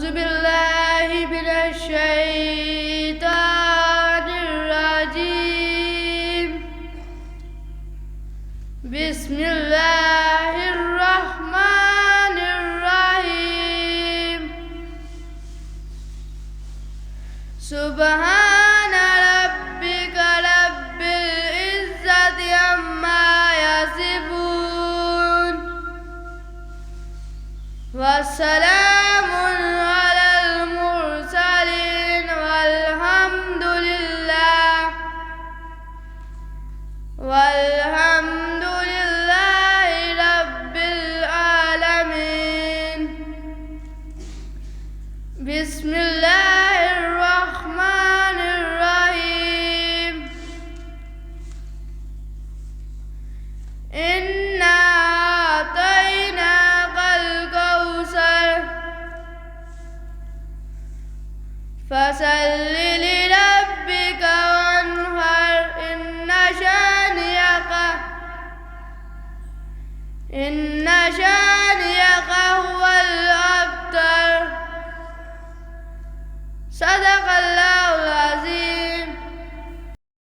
أعوذ بالله من الشيطان الرجيم. بسم الله الرحمن الرحيم. سبحان ربك رب العزة عما يصفون والسلام على المرسلين والحمد لله رب العالمين. بسم الله الرحمن الرحيم. إنا أعطيناك الكوثر فصل لربك وانحر إن شانئك